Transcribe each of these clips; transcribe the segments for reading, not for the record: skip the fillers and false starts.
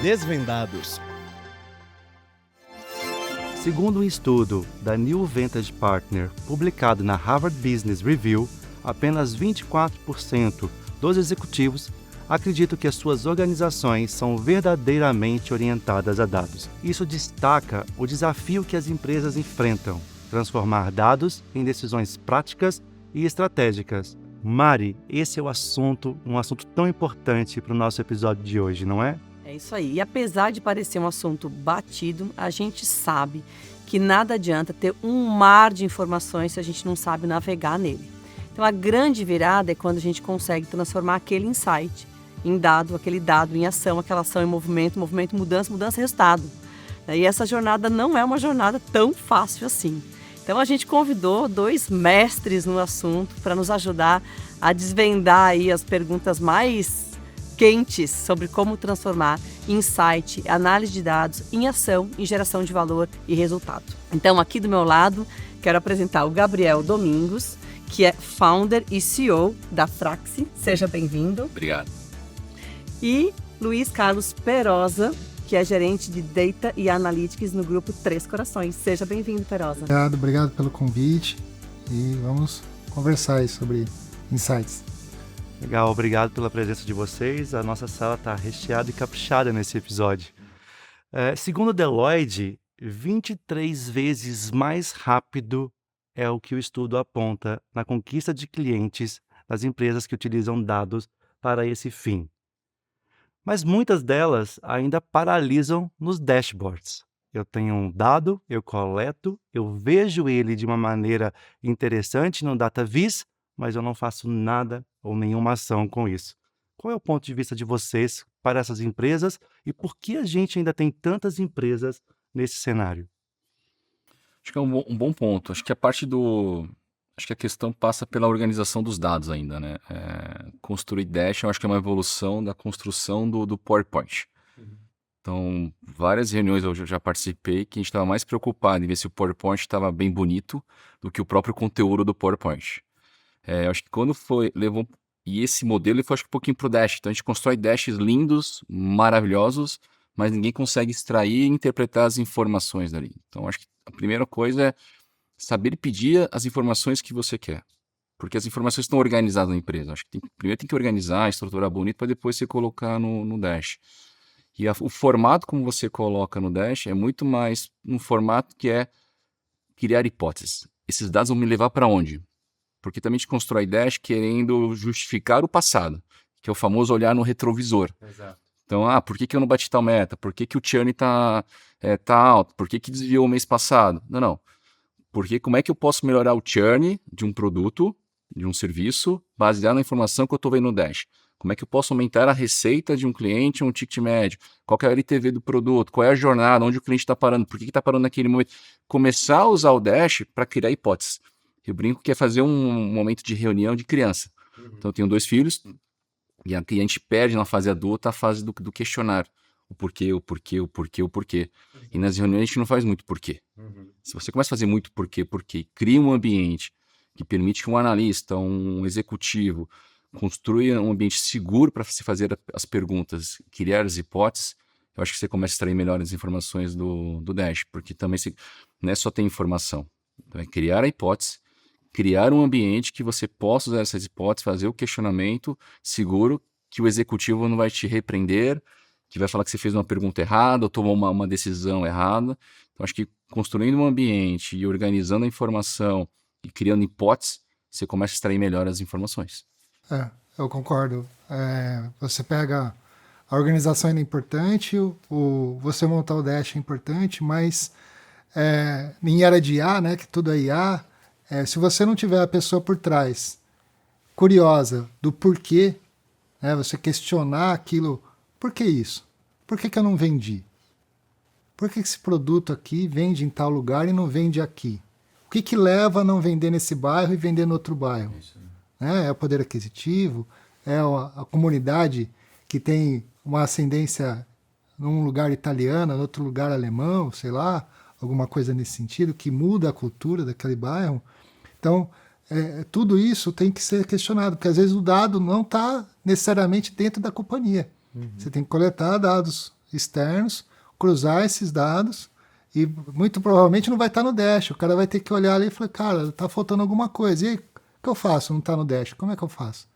Desvendados. Segundo um estudo da New Vantage Partner, publicado na Harvard Business Review, apenas 24% dos executivos acreditam que as suas organizações são verdadeiramente orientadas a dados. Isso destaca o desafio que as empresas enfrentam: transformar dados em decisões práticas e estratégicas. Mari, esse é um assunto tão importante para o nosso episódio de hoje, não é? É isso aí. E apesar de parecer um assunto batido, a gente sabe que nada adianta ter um mar de informações se a gente não sabe navegar nele. Então, a grande virada é quando a gente consegue transformar aquele insight em dado, aquele dado em ação, aquela ação em movimento, mudança, resultado. E essa jornada não é uma jornada tão fácil assim. Então, a gente convidou 2 mestres no assunto para nos ajudar a desvendar aí as perguntas mais quentes sobre como transformar insight, análise de dados em ação, em geração de valor e resultado. Então, aqui do meu lado, quero apresentar o Gabriel Domingos, que é founder e CEO da Fraxi. Seja bem-vindo. Obrigado. E Luiz Carlos Perosa, que é gerente de Data e Analytics no grupo Três Corações. Seja bem-vindo, Perosa. Obrigado pelo convite e vamos conversar aí sobre insights. Legal, obrigado pela presença de vocês. A nossa sala está recheada e caprichada nesse episódio. Segundo o Deloitte, 23 vezes mais rápido é o que o estudo aponta na conquista de clientes das empresas que utilizam dados para esse fim. Mas muitas delas ainda paralisam nos dashboards. Eu tenho um dado, eu coleto, eu vejo ele de uma maneira interessante no DataVis, mas eu não faço nada ou nenhuma ação com isso. Qual é o ponto de vista de vocês para essas empresas e por que a gente ainda tem tantas empresas nesse cenário? Acho que é um bom ponto. Acho que acho que a questão passa pela organização dos dados ainda, né? Construir Dash, eu acho que é uma evolução da construção do PowerPoint. Então, várias reuniões eu já participei que a gente estava mais preocupado em ver se o PowerPoint estava bem bonito do que o próprio conteúdo do PowerPoint. Eu acho que e esse modelo ele foi acho que um pouquinho pro Dash. Então a gente constrói Dashes lindos, maravilhosos, mas ninguém consegue extrair e interpretar as informações dali. Então acho que a primeira coisa é saber pedir as informações que você quer. Porque as informações estão organizadas na empresa. Acho que primeiro tem que organizar, estruturar bonito para depois você colocar no Dash. E o formato como você coloca no Dash é muito mais um formato que é criar hipóteses. Esses dados vão me levar para onde? Porque também a gente constrói Dash querendo justificar o passado, que é o famoso olhar no retrovisor. Exato. Então, por que eu não bati tal meta? Por que o churn tá alto? Por que desviou o mês passado? Não. Porque como é que eu posso melhorar o churn de um produto, de um serviço, baseado na informação que eu estou vendo no Dash? Como é que eu posso aumentar a receita de um cliente, um ticket médio? Qual que é a LTV do produto? Qual é a jornada? Onde o cliente está parando? Por que está parando naquele momento? Começar a usar o Dash para criar hipóteses. Eu brinco que é fazer um momento de reunião de criança. Então, eu tenho 2 filhos e aqui a gente perde na fase adulta a fase do questionar. O porquê. E nas reuniões a gente não faz muito porquê. Se você começa a fazer muito porquê, cria um ambiente que permite que um analista, um executivo, construa um ambiente seguro para se fazer as perguntas, criar as hipóteses, eu acho que você começa a extrair melhores informações do Dash, porque também não é só ter informação. Então é criar a hipótese, criar um ambiente que você possa usar essas hipóteses, fazer o questionamento seguro, que o executivo não vai te repreender, que vai falar que você fez uma pergunta errada ou tomou uma decisão errada. Então, acho que construindo um ambiente e organizando a informação e criando hipóteses, você começa a extrair melhor as informações. Eu concordo. Você pega a organização é importante, você montar o Dash é importante, mas em era de IA, né, que tudo é IA, se você não tiver a pessoa por trás curiosa do porquê, né, você questionar aquilo, por que isso? Por que eu não vendi? Por que esse produto aqui vende em tal lugar e não vende aqui? O que leva a não vender nesse bairro e vender no outro bairro? É o poder aquisitivo? É a comunidade que tem uma ascendência num lugar italiano, no outro lugar alemão, sei lá, alguma coisa nesse sentido, que muda a cultura daquele bairro? Então, tudo isso tem que ser questionado, porque às vezes o dado não está necessariamente dentro da companhia. Você tem que coletar dados externos, cruzar esses dados e muito provavelmente não vai estar no dash. O cara vai ter que olhar ali e falar, cara, tá faltando alguma coisa. E aí, o que eu faço? Não está no dash. Como é que eu faço?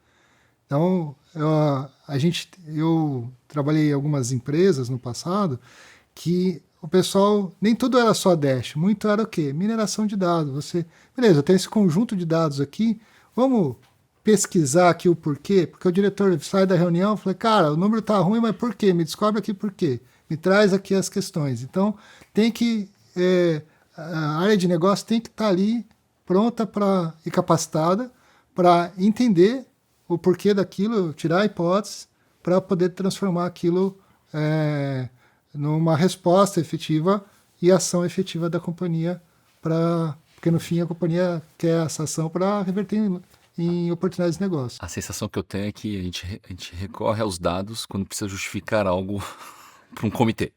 Então, eu trabalhei em algumas empresas no passado que o pessoal, nem tudo era só dash, muito era o quê? Mineração de dados. Beleza, eu tenho esse conjunto de dados aqui, vamos pesquisar aqui o porquê, porque o diretor sai da reunião e fala, cara, o número tá ruim, mas por quê? Me descobre aqui por quê. Me traz aqui as questões. Então, a área de negócio tem que estar ali pronta e capacitada para entender o porquê daquilo, tirar a hipótese para poder transformar aquilo numa resposta efetiva e ação efetiva da companhia, porque no fim a companhia quer essa ação para reverter em oportunidades de negócio. A sensação que eu tenho é que a gente recorre aos dados quando precisa justificar algo para um comitê.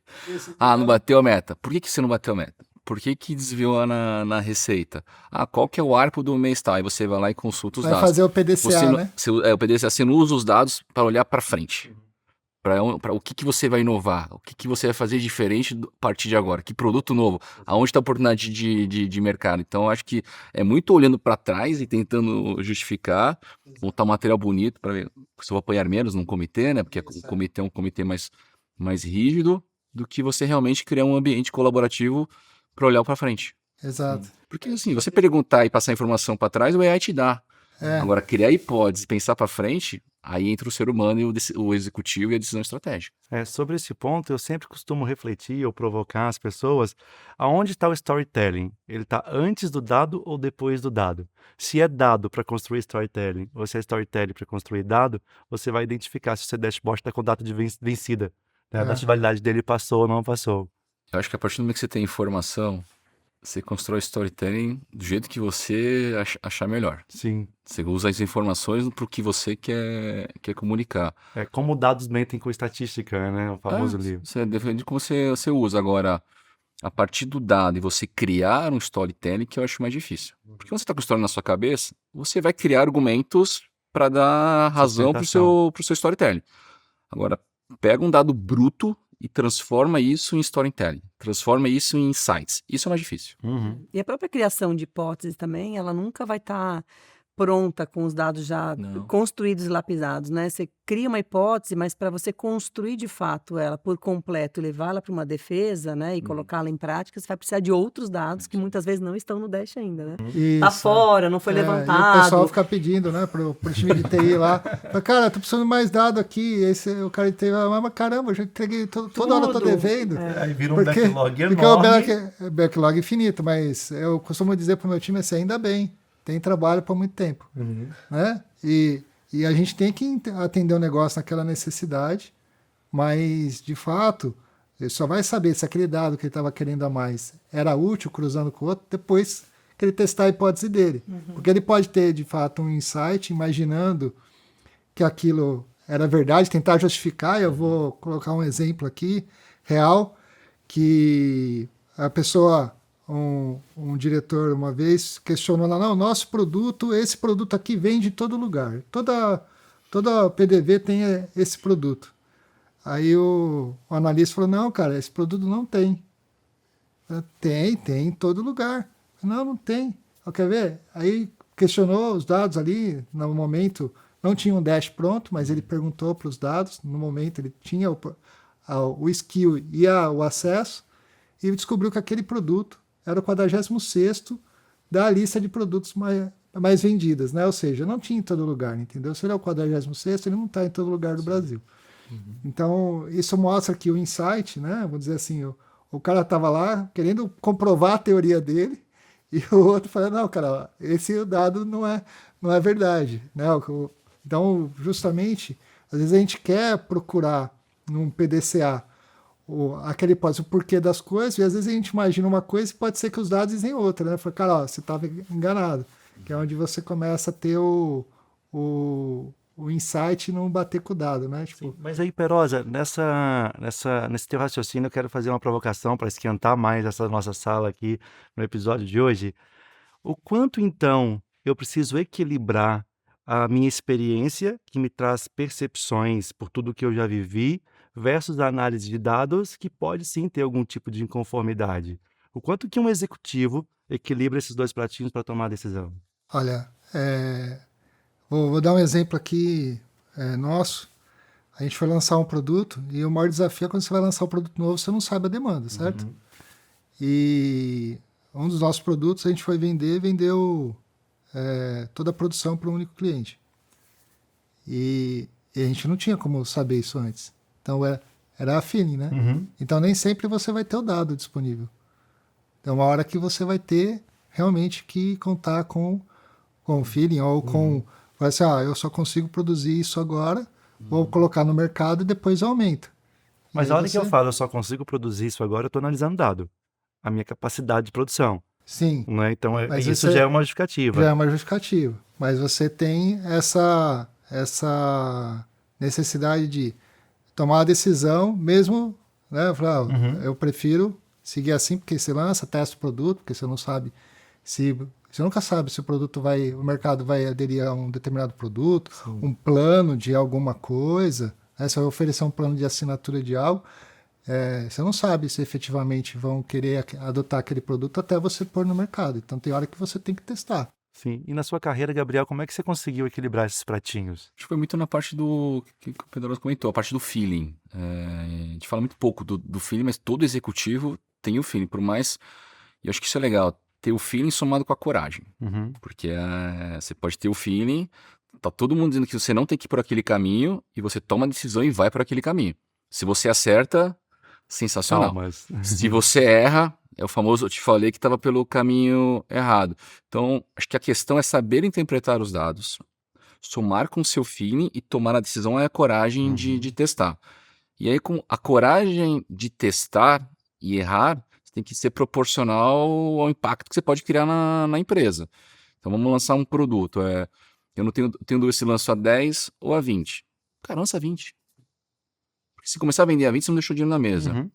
Não bateu a meta. Por que você não bateu a meta? Por que desviou na receita? Qual que é o ARPU do mês tal? Aí você vai lá e consulta os dados. Vai fazer o PDCA, né? O PDCA, você não usa os dados para olhar para frente. Para o que você vai inovar, o que você vai fazer diferente a partir de agora, que produto novo, aonde está a oportunidade de mercado. Então, eu acho que é muito olhando para trás e tentando justificar, montar um material bonito para ver se eu vou apoiar menos num comitê, né? Porque o comitê é um comitê mais rígido do que você realmente criar um ambiente colaborativo para olhar para frente. Exato. Porque assim, você perguntar e passar informação para trás, o AI te dá. Agora, criar hipóteses, pensar para frente, aí entra o ser humano e o executivo e a decisão estratégica. Sobre esse ponto, eu sempre costumo refletir ou provocar as pessoas aonde está o storytelling. Ele está antes do dado ou depois do dado? Se é dado para construir storytelling ou se é storytelling para construir dado, você vai identificar se o seu dashboard está com data de vencida. Né? A data de validade dele passou ou não passou. Eu acho que a partir do momento que você tem informação, você constrói storytelling do jeito que você achar melhor. Sim. Você usa as informações para o que você quer comunicar. É como dados mentem com estatística, né? O famoso livro. Você depende de como você usa. Agora, a partir do dado e você criar um storytelling, que eu acho mais difícil. Porque quando você está com a história na sua cabeça, você vai criar argumentos para dar razão para o seu storytelling. Agora, pega um dado bruto e transforma isso em storytelling, transforma isso em insights. Isso é mais difícil. E a própria criação de hipóteses também, ela nunca vai estar pronta com os dados já construídos e lapidados, né? Você cria uma hipótese, mas para você construir de fato ela por completo e levá-la para uma defesa, né, e colocá-la em prática, você vai precisar de outros dados que muitas vezes não estão no dash ainda, né? Tá fora, não foi levantado. E o pessoal fica pedindo, né, pro time de TI lá, cara, tô precisando de mais dado aqui. O cara de TI vai, mas caramba, eu já entreguei toda hora eu tô devendo. Aí vira um backlog enorme. Porque é backlog infinito, mas eu costumo dizer pro meu time assim, ainda bem, tem trabalho para muito tempo, né? E a gente tem que atender o negócio naquela necessidade, mas, de fato, ele só vai saber se aquele dado que ele estava querendo a mais era útil, cruzando com o outro, depois que ele testar a hipótese dele. Porque ele pode ter, de fato, um insight, imaginando que aquilo era verdade, tentar justificar. Eu vou colocar um exemplo aqui, real, que a pessoa... Um diretor uma vez questionou lá, não, nosso produto, esse produto aqui vem de todo lugar. Toda PDV tem esse produto. Aí o analista falou, não, cara, esse produto não tem. Tem em todo lugar. Não tem. Quer ver? Aí questionou os dados ali, no momento, não tinha um dash pronto, mas ele perguntou para os dados, no momento ele tinha o skill e o acesso, e descobriu que aquele produto era o 46º da lista de produtos mais vendidas, né? Ou seja, não tinha em todo lugar, entendeu? Se ele é o 46º, ele não está em todo lugar do Brasil. Então, isso mostra que o insight, né? Vamos dizer assim, o cara estava lá querendo comprovar a teoria dele e o outro falando, não, cara, esse dado não é verdade, né? Então, justamente, às vezes a gente quer procurar num PDCA aquela hipótese, o porquê das coisas, e às vezes a gente imagina uma coisa e pode ser que os dados dizem outra, né? Fala, cara, ó, você estava enganado. Que é onde você começa a ter o insight e não bater com o dado, né? Tipo... Mas aí, Perosa, nesse teu raciocínio, eu quero fazer uma provocação para esquentar mais essa nossa sala aqui no episódio de hoje. O quanto, então, eu preciso equilibrar a minha experiência, que me traz percepções por tudo que eu já vivi, versus a análise de dados, que pode sim ter algum tipo de inconformidade. O quanto que um executivo equilibra esses dois pratinhos para tomar a decisão? Olha, vou dar um exemplo aqui nosso. A gente foi lançar um produto e o maior desafio é quando você vai lançar um produto novo, você não sabe a demanda, certo? E um dos nossos produtos a gente foi vendeu toda a produção para um único cliente. E a gente não tinha como saber isso antes. Então era a feeling, né? Então nem sempre você vai ter o dado disponível. Então uma hora que você vai ter realmente que contar com o feeling ou com... Vai assim, eu só consigo produzir isso agora, vou colocar no mercado e depois aumenta. Mas E a aí hora que eu falo, eu só consigo produzir isso agora, eu estou analisando dado. A minha capacidade de produção. Sim, Né? Então, mas isso já é uma justificativa. já é uma justificativa. Mas você tem essa necessidade de tomar a decisão, mesmo, né? Falar, eu prefiro seguir assim, porque você lança, testa o produto, porque você não sabe se... Você nunca sabe se o mercado vai aderir a um determinado produto, um plano de alguma coisa, né? Você vai oferecer um plano de assinatura de algo, você não sabe se efetivamente vão querer adotar aquele produto até você pôr no mercado. Então tem hora que você tem que testar. Sim. E na sua carreira, Gabriel, como é que você conseguiu equilibrar esses pratinhos? Acho que foi muito na parte do que o Pedro comentou, a parte do feeling. A gente fala muito pouco do feeling, mas todo executivo tem o feeling, por mais... E eu acho que isso é legal, ter o feeling somado com a coragem. Porque você pode ter o feeling, tá todo mundo dizendo que você não tem que ir por aquele caminho, e você toma a decisão e vai por aquele caminho. Se você acerta, sensacional. Mas... Se você erra, é o famoso, eu te falei que estava pelo caminho errado. Então, acho que a questão é saber interpretar os dados, somar com o seu feeling e tomar a decisão é a coragem de testar. E aí, com a coragem de testar e errar, você tem que ser proporcional ao impacto que você pode criar na empresa. Então, vamos lançar um produto. Eu não tenho dúvida se lanço a 10 ou a 20. Cara, lança a 20. Porque se começar a vender a 20, você não deixou dinheiro na mesa.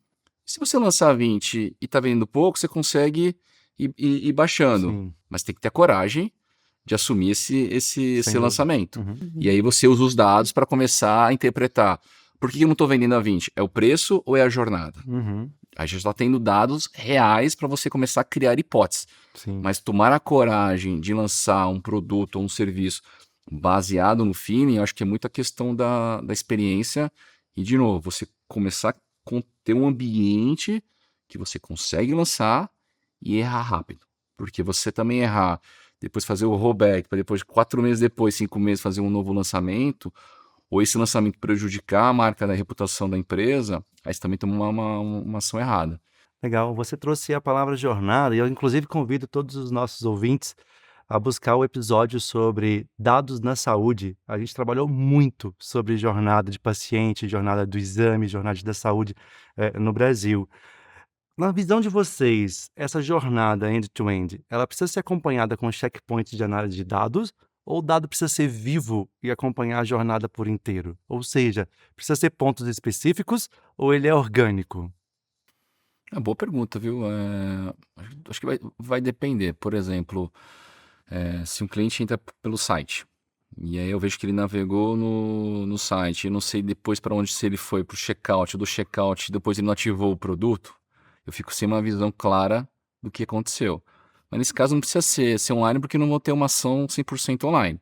Se você lançar a 20 e tá vendendo pouco, você consegue ir baixando. Sim. Mas tem que ter a coragem de assumir esse Sem lançamento. E aí você usa os dados para começar a interpretar. Por que eu não estou vendendo a 20? É o preço ou é a jornada? Aí já está tendo dados reais para você começar a criar hipóteses. Sim. Mas tomar a coragem de lançar um produto ou um serviço baseado no feeling, eu acho que é muito a questão da experiência. E, de novo, você começar a ter um ambiente que você consegue lançar e errar rápido. Porque você também errar, depois fazer o rollback, para depois, 4 meses depois, 5 meses, fazer um novo lançamento, ou esse lançamento prejudicar a marca da reputação da empresa, aí você também toma uma ação errada. Legal. Você trouxe a palavra jornada, e eu, inclusive, convido todos os nossos ouvintes a buscar o episódio sobre dados na saúde. A gente trabalhou muito sobre jornada de paciente, jornada do exame, jornada da saúde no Brasil. Na visão de vocês, essa jornada end-to-end, ela precisa ser acompanhada com checkpoints de análise de dados, ou o dado precisa ser vivo e acompanhar a jornada por inteiro? Ou seja, precisa ser pontos específicos ou ele é orgânico? É uma boa pergunta, viu? Acho que vai depender. Por exemplo, se um cliente entra pelo site, e aí eu vejo que ele navegou no site, eu não sei depois para onde, se ele foi para o checkout, do checkout, depois ele não ativou o produto, eu fico sem uma visão clara do que aconteceu. Mas nesse caso não precisa ser online, porque eu não vou ter uma ação 100% online.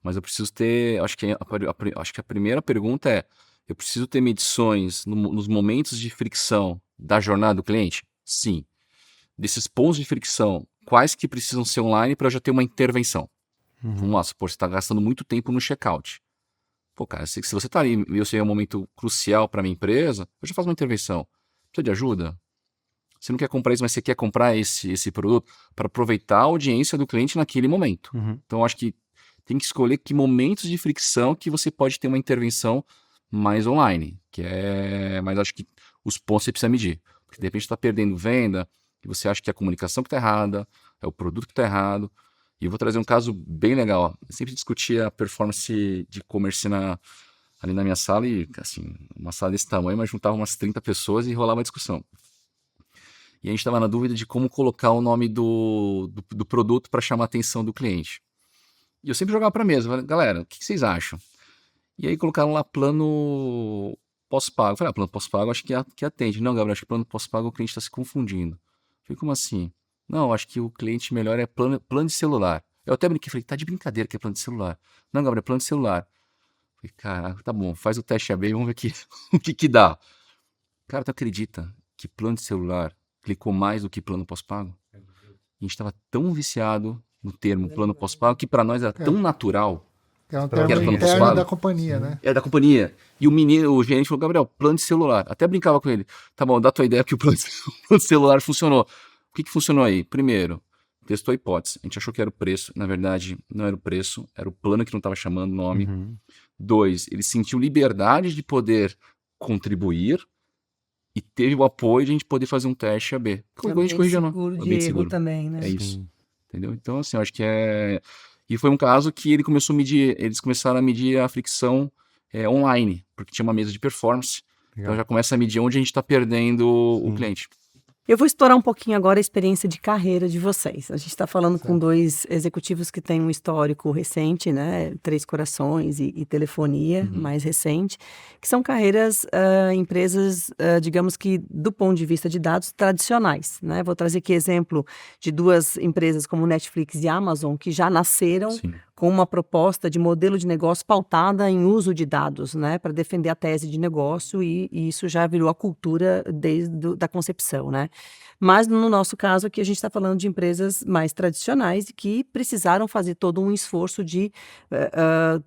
Mas eu preciso ter, acho que a primeira pergunta é, eu preciso ter medições nos momentos de fricção da jornada do cliente? Sim. Desses pontos de fricção, quais que precisam ser online para eu já ter uma intervenção? Vamos lá, supor, você está gastando muito tempo no checkout. Pô, cara, se você está ali e eu sei é um momento crucial para minha empresa, eu já faço uma intervenção. Precisa de ajuda? Você não quer comprar isso, mas você quer comprar esse produto para aproveitar a audiência do cliente naquele momento. Então, eu acho que tem que escolher que momentos de fricção que você pode ter uma intervenção mais online. Mas acho que os pontos você precisa medir. Porque de repente você está perdendo venda e você acha que é a comunicação que está errada, é o produto que está errado. E eu vou trazer um caso bem legal. Eu sempre discutia a performance de e-commerce ali na minha sala, e assim, uma sala desse tamanho, mas juntava umas 30 pessoas e rolava a discussão. E a gente estava na dúvida de como colocar o nome do produto para chamar a atenção do cliente. E eu sempre jogava para a mesa, falei, galera, o que vocês acham? E aí colocaram lá plano pós-pago. Eu falei, plano pós-pago acho que atende. Não, Gabriel, acho que plano pós-pago o cliente está se confundindo. Eu falei, como assim? Não, acho que o cliente melhor é plano de celular. Eu até brinquei, falei, tá de brincadeira que é plano de celular. Não, Gabriel, é plano de celular. Eu falei, caraca, tá bom, faz o teste AB e vamos ver o que dá. Cara, tu acredita que plano de celular clicou mais do que plano pós-pago? A gente estava tão viciado no termo plano pós-pago que para nós era tão natural. É um Pra termo plano interno pós-pago. da companhia, né? É da companhia. E o gerente falou, Gabriel, plano de celular. Até brincava com ele. Tá bom, dá tua ideia que o plano de celular funcionou. O que funcionou aí? Primeiro, testou a hipótese. A gente achou que era o preço. Na verdade, não era o preço. Era o plano que não estava chamando o nome. Uhum. 2, ele sentiu liberdade de poder contribuir e teve o apoio de a gente poder fazer um teste AB. Qualquer coisa a gente corrigiu, não. seguro de Ambiente erro seguro. também, né? É isso. Sim. Entendeu? Então, assim, eu acho que é... E foi um caso que ele começou a medir, eles começaram a medir a fricção online, porque tinha uma mesa de performance. Legal. Então já começa a medir onde a gente está perdendo o Sim. cliente. Eu vou explorar um pouquinho agora a experiência de carreira de vocês. A gente está falando com dois executivos que têm um histórico recente, né? Três Corações e Telefonia, mais recente, que são carreiras, empresas, digamos que do ponto de vista de dados tradicionais, né? Vou trazer aqui exemplo de duas empresas como Netflix e Amazon, que já nasceram Sim. com uma proposta de modelo de negócio pautada em uso de dados, né, para defender a tese de negócio e isso já virou a cultura desde da concepção, né? Mas no nosso caso aqui a gente está falando de empresas mais tradicionais e que precisaram fazer todo um esforço de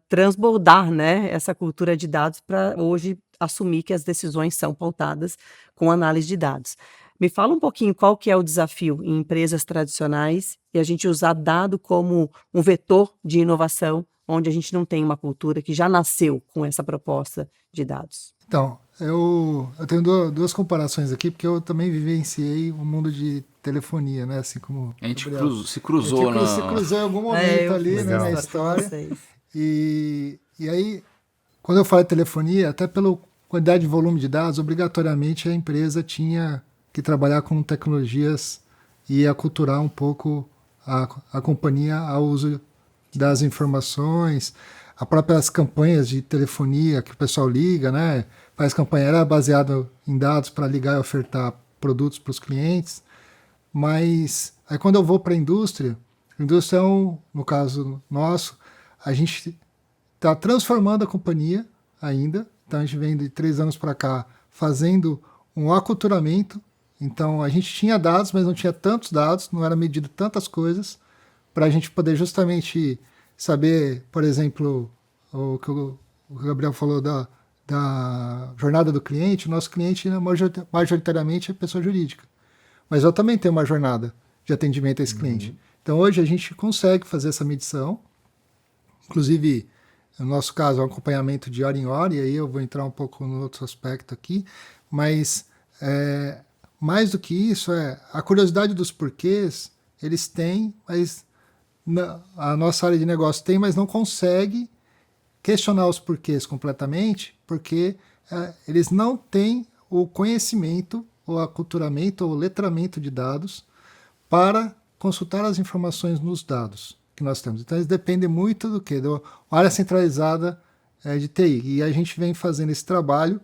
transbordar, né, essa cultura de dados para hoje assumir que as decisões são pautadas com análise de dados. Me fala um pouquinho qual que é o desafio em empresas tradicionais e a gente usar dado como um vetor de inovação, onde a gente não tem uma cultura que já nasceu com essa proposta de dados. Então, eu tenho duas comparações aqui, porque eu também vivenciei o mundo de telefonia, né? Assim como A gente Gabriel. se cruzou A gente se cruzou em algum momento ali, né, na história. E aí, quando eu falo de telefonia, até pela quantidade de volume de dados, obrigatoriamente a empresa tinha que trabalhar com tecnologias e aculturar um pouco a companhia ao uso das informações, as próprias campanhas de telefonia que o pessoal liga, né? Faz campanha, era baseado em dados para ligar e ofertar produtos para os clientes, mas aí quando eu vou para a indústria é no caso nosso, a gente está transformando a companhia ainda, então a gente vem de 3 anos para cá fazendo um aculturamento. Então, a gente tinha dados, mas não tinha tantos dados, não era medido tantas coisas, para a gente poder justamente saber, por exemplo, o que o Gabriel falou da jornada do cliente. O nosso cliente, majoritariamente, é pessoa jurídica. Mas eu também tenho uma jornada de atendimento a esse cliente. Então, hoje, a gente consegue fazer essa medição. Inclusive, no nosso caso, é um acompanhamento de hora em hora, e aí eu vou entrar um pouco no outro aspecto aqui, mas... mais do que isso, a curiosidade dos porquês, eles têm, mas a nossa área de negócio tem, mas não consegue questionar os porquês completamente, porque eles não têm o conhecimento, o aculturamento, ou letramento de dados para consultar as informações nos dados que nós temos. Então, eles dependem muito do quê? Da área centralizada de TI. E a gente vem fazendo esse trabalho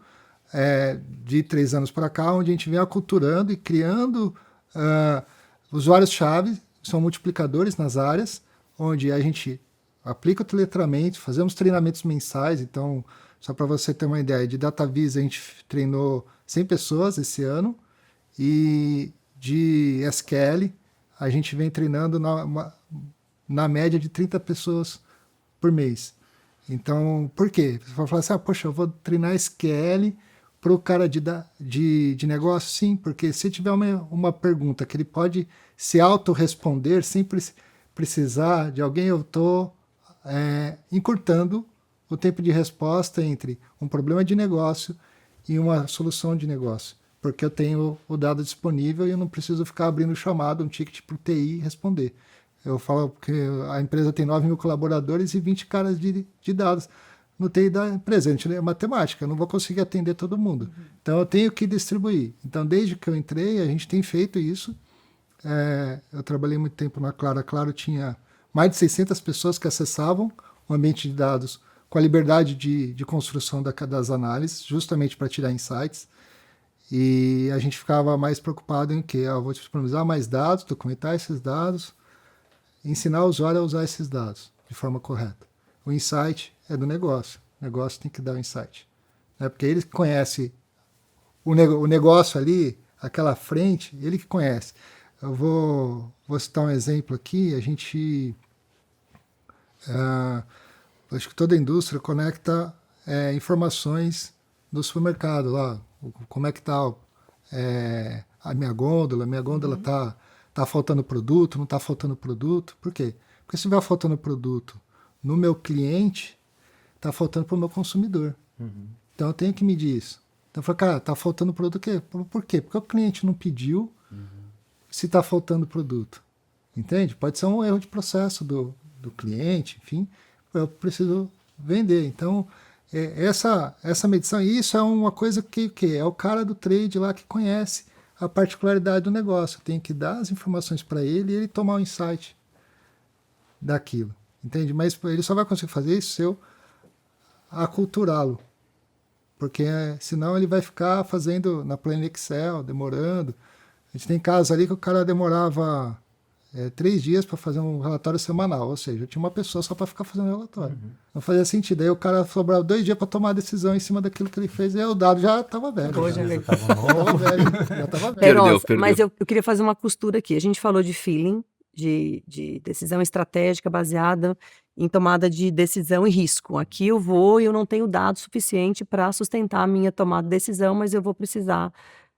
de 3 anos para cá, onde a gente vem aculturando e criando usuários-chave, que são multiplicadores nas áreas, onde a gente aplica o teletramento, fazemos treinamentos mensais. Então, só para você ter uma ideia, de DataVis a gente treinou 100 pessoas esse ano, e de SQL a gente vem treinando na média de 30 pessoas por mês. Então, por quê? Você vai falar assim, poxa, eu vou treinar SQL para o cara de negócio? Sim, porque se tiver uma pergunta que ele pode se autorresponder sem precisar de alguém, eu estou encurtando o tempo de resposta entre um problema de negócio e uma solução de negócio, porque eu tenho o dado disponível e eu não preciso ficar abrindo chamada, um ticket para o TI e responder. Eu falo que a empresa tem 9 mil colaboradores e 20 caras de dados no TI da empresa. A gente é matemática, eu não vou conseguir atender todo mundo. Então, eu tenho que distribuir. Então, desde que eu entrei, a gente tem feito isso. Eu trabalhei muito tempo na Claro. A Claro tinha mais de 600 pessoas que acessavam o ambiente de dados com a liberdade de construção das análises, justamente para tirar insights. E a gente ficava mais preocupado em que eu vou disponibilizar mais dados, documentar esses dados, ensinar o usuário a usar esses dados de forma correta. O insight é do negócio. O negócio tem que dar o insight. Né? Porque ele conhece o negócio ali, aquela frente, ele que conhece. Eu vou citar um exemplo aqui. A gente... acho que toda a indústria conecta informações do supermercado lá. Como é que está a minha gôndola? Minha gôndola tá faltando produto, não está faltando produto. Por quê? Porque se estiver faltando produto no meu cliente, está faltando para o meu consumidor. Então eu tenho que medir isso. Então eu falo, cara, está faltando produto o quê? Por quê? Porque o cliente não pediu se está faltando produto. Entende? Pode ser um erro de processo do cliente, enfim, eu preciso vender. Então, essa medição, isso é uma coisa que é o cara do trade lá que conhece a particularidade do negócio. Eu tenho que dar as informações para ele e ele tomar o insight daquilo. Entende? Mas ele só vai conseguir fazer isso se eu aculturá-lo. Porque senão ele vai ficar fazendo na planilha Excel, demorando. A gente tem casos ali que o cara demorava 3 dias para fazer um relatório semanal, ou seja, eu tinha uma pessoa só para ficar fazendo relatório. Não fazia sentido. Aí o cara sobrava 2 dias para tomar a decisão em cima daquilo que ele fez, e aí o dado já estava velho. Já estava velho. Perdeu. Mas eu queria fazer uma costura aqui. A gente falou de feeling, de decisão estratégica baseada em tomada de decisão e risco. Aqui eu vou e eu não tenho dado suficiente para sustentar a minha tomada de decisão, mas eu vou precisar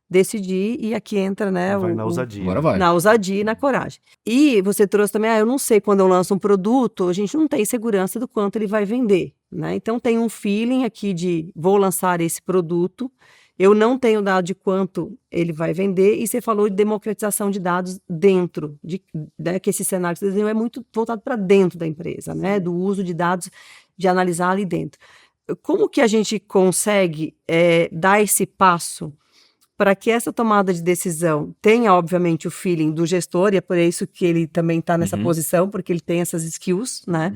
decidir, e aqui entra, né, Vai na ousadia. Agora vai. na ousadia e na coragem. E você trouxe também, eu não sei, quando eu lanço um produto, a gente não tem segurança do quanto ele vai vender, né? Então tem um feeling aqui de vou lançar esse produto, eu não tenho dado de quanto ele vai vender, e você falou de democratização de dados dentro, né, que esse cenário que você desenhou é muito voltado para dentro da empresa, né, do uso de dados, de analisar ali dentro. Como que a gente consegue dar esse passo para que essa tomada de decisão tenha, obviamente, o feeling do gestor, e é por isso que ele também está nessa posição, porque ele tem essas skills, né?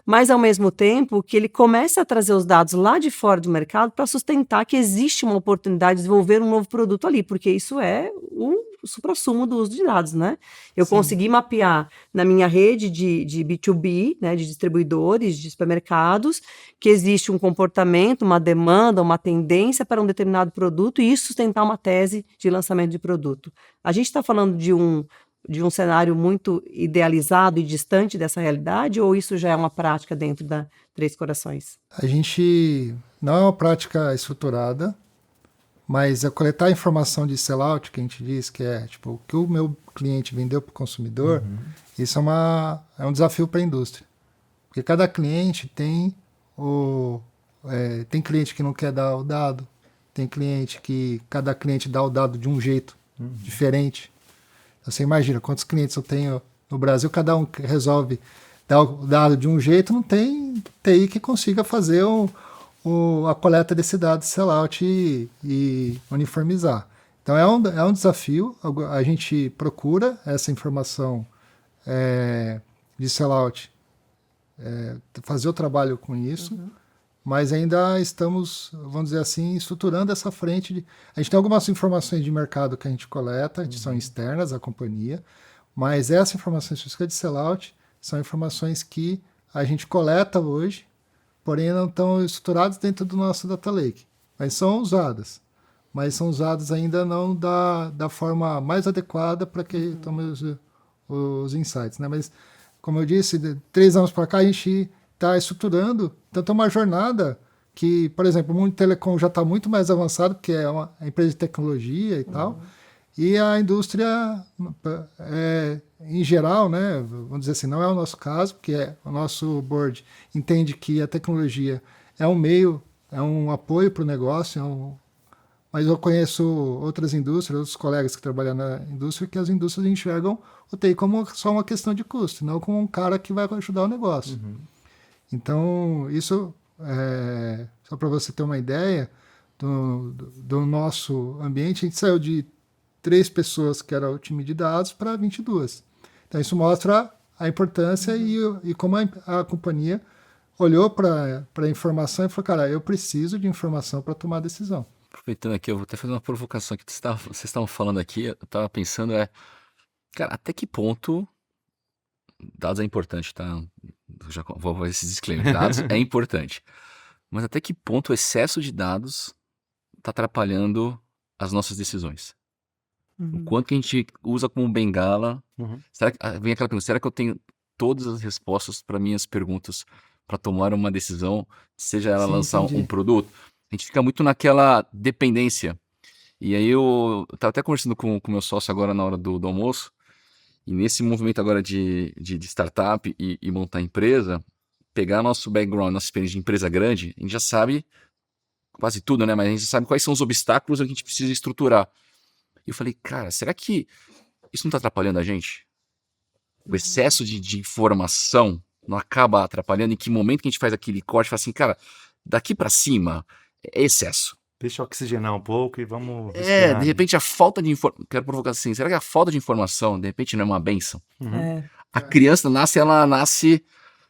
Mas, ao mesmo tempo, que ele comece a trazer os dados lá de fora do mercado para sustentar que existe uma oportunidade de desenvolver um novo produto ali, porque isso é o suprassumo do uso de dados, né? Eu consegui mapear na minha rede de B2B, né, de distribuidores, de supermercados, que existe um comportamento, uma demanda, uma tendência para um determinado produto, e isso sustentar uma tese de lançamento de produto. A gente está falando de um cenário muito idealizado e distante dessa realidade, ou isso já é uma prática dentro da Três Corações? A gente não é uma prática estruturada, mas coletar informação de sellout, que a gente diz que é tipo, o que o meu cliente vendeu para o consumidor, isso é um desafio para a indústria. Porque cada cliente tem tem cliente que não quer dar o dado, tem cliente que cada cliente dá o dado de um jeito diferente. Você imagina quantos clientes eu tenho no Brasil, cada um resolve dar o dado de um jeito, não tem TI que consiga fazer a coleta desse dado sellout e uniformizar. Então é um desafio, a gente procura essa informação de sellout, fazer o trabalho com isso, mas ainda estamos, vamos dizer assim, estruturando essa frente. A gente tem algumas informações de mercado que a gente coleta, que são externas à companhia, mas essas informações específicas de sellout são informações que a gente coleta hoje, porém não estão estruturadas dentro do nosso data lake. Mas são usadas ainda não da forma mais adequada para que tome os insights, né? Mas, como eu disse, de 3 anos para cá a gente está estruturando, então tem uma jornada que, por exemplo, o mundo de telecom já está muito mais avançado, porque é uma empresa de tecnologia e tal, e a indústria, em geral, né, vamos dizer assim, não é o nosso caso, porque o nosso board entende que a tecnologia é um meio, é um apoio para o negócio, mas eu conheço outras indústrias, outros colegas que trabalham na indústria, que as indústrias enxergam o TI como só uma questão de custo, não como um cara que vai ajudar o negócio. Então, isso, só para você ter uma ideia do nosso ambiente, a gente saiu de 3 pessoas, que era o time de dados, para 22. Então, isso mostra a importância e como a companhia olhou para a informação e falou, cara, eu preciso de informação para tomar decisão. Aproveitando aqui, eu vou até fazer uma provocação que vocês estavam falando aqui, eu estava pensando, cara, até que ponto dados é importante, tá? Eu já vou fazer esse disclaimer, dados é importante, mas até que ponto o excesso de dados está atrapalhando as nossas decisões? O quanto que a gente usa como bengala? Vem aquela pergunta, será que eu tenho todas as respostas para minhas perguntas para tomar uma decisão, seja ela Sim, lançar entendi. um produto? A gente fica muito naquela dependência. E aí eu estava até conversando com o meu sócio agora na hora do almoço, e nesse movimento agora de startup e montar empresa, pegar nosso background, nossa experiência de empresa grande, a gente já sabe quase tudo, né? Mas a gente já sabe quais são os obstáculos que a gente precisa estruturar. E eu falei, cara, será que isso não está atrapalhando a gente? O excesso de informação não acaba atrapalhando? Em que momento que a gente faz aquele corte e fala assim, cara, daqui para cima é excesso. Deixa eu oxigenar um pouco e vamos De respirar. repente a falta de informação, quero provocar assim, será que a falta de informação, de repente, não é uma bênção? É. A criança ela nasce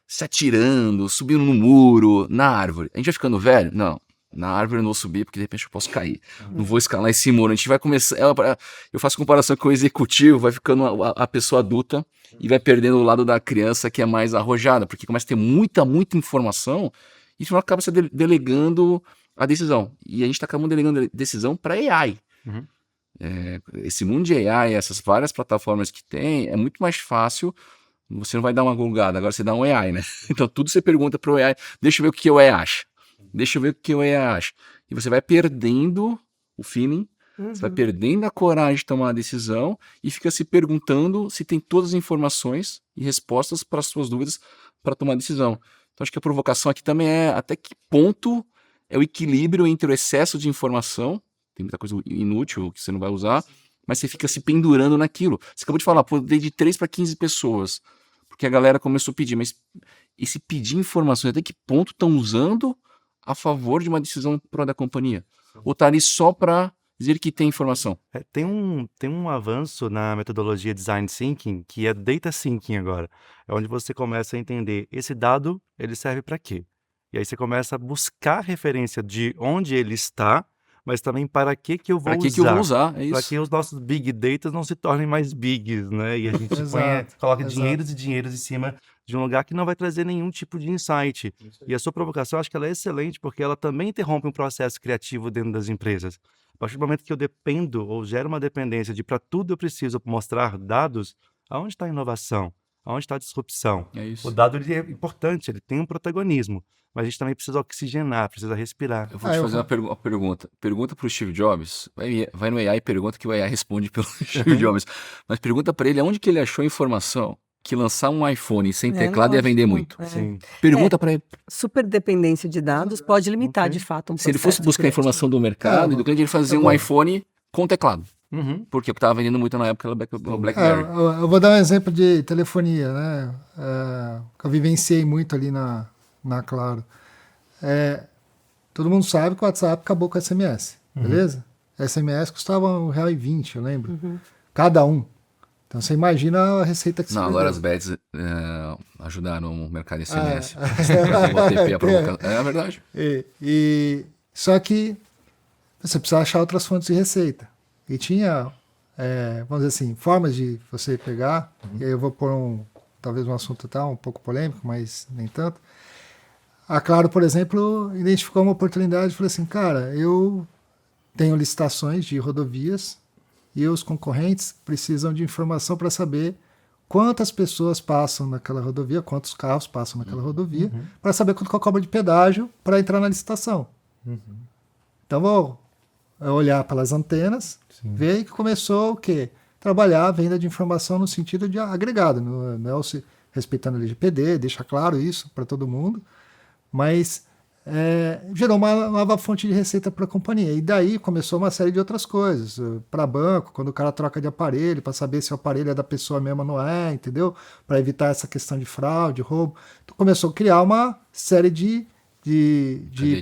se atirando, subindo no muro, na árvore. A gente vai ficando velho? Não. Na árvore eu não vou subir porque de repente eu posso cair. Não vou escalar esse muro. A gente vai começar. Eu faço comparação com o executivo, vai ficando a pessoa adulta e vai perdendo o lado da criança que é mais arrojada, porque começa a ter muita informação e isso acaba se delegando a decisão. E a gente está acabando delegando a decisão para AI. Uhum. Esse mundo de AI, essas várias plataformas que tem, é muito mais fácil. Você não vai dar uma googada, agora você dá um AI, né? Então tudo você pergunta para o AI, deixa eu ver o que o AI acha. Deixa eu ver o que o AI acha. E você vai perdendo o feeling, você vai perdendo a coragem de tomar uma decisão e fica se perguntando se tem todas as informações e respostas para as suas dúvidas para tomar decisão. Então acho que a provocação aqui também é até que ponto é o equilíbrio entre o excesso de informação, tem muita coisa inútil que você não vai usar, mas você fica se pendurando naquilo. Você acabou de falar, pô, dei de 3 para 15 pessoas, porque a galera começou a pedir, mas esse pedir informações, até que ponto estão usando a favor de uma decisão pró da companhia? Ou tá ali só para dizer que tem informação? Tem um avanço na metodologia Design Thinking, que é Data Thinking agora. É onde você começa a entender esse dado, ele serve para quê? E aí você começa a buscar referência de onde ele está, mas também para que eu vou Para que usar. que eu vou usar? É Para isso. que os nossos big data não se tornem mais bigs, né? E a gente Exato, coloca exato. dinheiros e dinheiros em cima de um lugar que não vai trazer nenhum tipo de insight. E a sua provocação, eu acho que ela é excelente, porque ela também interrompe um processo criativo dentro das empresas. A partir do momento que eu dependo ou gero uma dependência de para tudo eu preciso mostrar dados, aonde está a inovação? Aonde está a disrupção? É O isso. dado ele é importante, ele tem um protagonismo, mas a gente também precisa oxigenar, precisa respirar. Eu vou te fazer uma pergunta. Pergunta para o Steve Jobs. Vai no AI e pergunta que o AI responde pelo Steve Jobs. Mas pergunta para ele onde que ele achou a informação que lançar um iPhone sem teclado ia vender muito. Sim. Pergunta para ele. Super dependência de dados pode limitar, Ok. de fato, um Se ele fosse processo buscar a criativo. informação do mercado e do cliente, ele fazia um iPhone com teclado. Uhum. Porque o que estava vendendo muito na época era o BlackBerry. Eu vou dar um exemplo de telefonia, né? Que eu vivenciei muito ali na Claro. Todo mundo sabe que o WhatsApp acabou com o SMS, beleza? SMS custava R$1,20, eu lembro. Cada um. Então você imagina a receita que se Não, agora as perdeu. bets ajudaram o mercado de SMS. Ah, O OTP, a provocação. É verdade. Só que você precisa achar outras fontes de receita. E tinha, vamos dizer assim, formas de você pegar, e aí eu vou pôr talvez um assunto um pouco polêmico, mas nem tanto. A Claro, por exemplo, identificou uma oportunidade e falou assim, cara, eu tenho licitações de rodovias e os concorrentes precisam de informação para saber quantas pessoas passam naquela rodovia, quantos carros passam naquela rodovia, para saber quanto que eu cobro de pedágio para entrar na licitação. Então, vou olhar pelas antenas, ver que começou o quê? Trabalhar a venda de informação no sentido de agregado, não é respeitando a LGPD, deixa claro isso para todo mundo, mas gerou uma nova fonte de receita para a companhia. E daí começou uma série de outras coisas. Para banco, quando o cara troca de aparelho, para saber se o aparelho é da pessoa mesmo ou não é, entendeu? Para evitar essa questão de fraude, roubo. Então começou a criar uma série de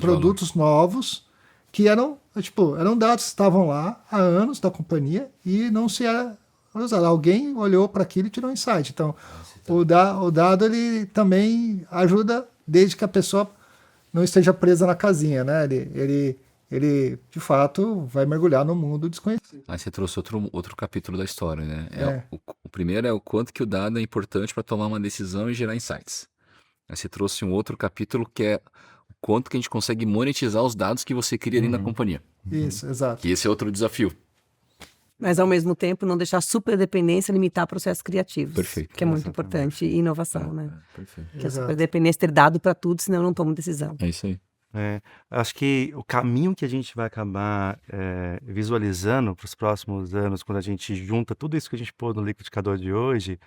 produtos novos que eram dados que estavam lá há anos da companhia e não se era usado. Alguém olhou para aquilo e tirou um insight. Então, o dado ele também ajuda desde que a pessoa não esteja presa na casinha, né? Ele de fato, vai mergulhar no mundo desconhecido. Aí você trouxe outro capítulo da história, né? É. O primeiro é o quanto que o dado é importante para tomar uma decisão e gerar insights. Aí você trouxe um outro capítulo que é o quanto que a gente consegue monetizar os dados que você cria ali na companhia. Isso, exato. E esse é outro desafio. Mas, ao mesmo tempo, não deixar super dependência limitar processos criativos. Perfeito. Que é muito Exatamente. importante. E inovação, né? Perfeito. Que a Exato. super dependência ter dado para tudo, senão eu não tomo decisão. É isso aí. Acho que o caminho que a gente vai acabar visualizando para os próximos anos, quando a gente junta tudo isso que a gente pôs no liquidificador de hoje,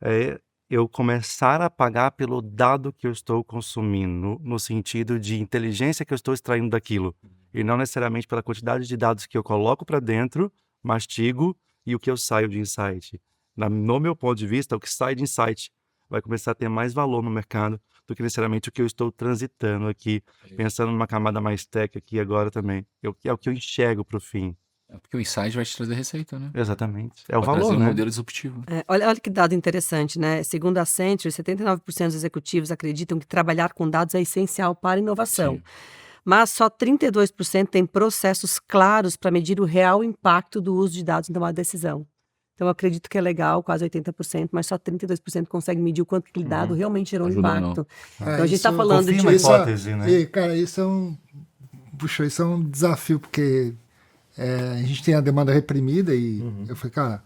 é eu começar a pagar pelo dado que eu estou consumindo, no sentido de inteligência que eu estou extraindo daquilo, e não necessariamente pela quantidade de dados que eu coloco para dentro, mastigo e o que eu saio de insight. No meu ponto de vista, o que sai de insight vai começar a ter mais valor no mercado do que necessariamente o que eu estou transitando aqui, pensando numa camada mais tech aqui agora também. É o que eu enxergo para o fim. É porque o insight vai te trazer receita, né? Exatamente. É o Vai valor, trazer um né? modelo disruptivo. Olha que dado interessante, né? Segundo a Accenture, 79% dos executivos acreditam que trabalhar com dados é essencial para a inovação. Sim. Mas só 32% têm processos claros para medir o real impacto do uso de dados em tomar decisão. Então, eu acredito que é legal, quase 80%, mas só 32% consegue medir o quanto aquele dado realmente gerou um Ajuda ou impacto. É, Então, a gente está isso falando de... confirma a Isso hipótese, né? E, cara, isso é um desafio, porque a gente tem a demanda reprimida e eu falei, cara,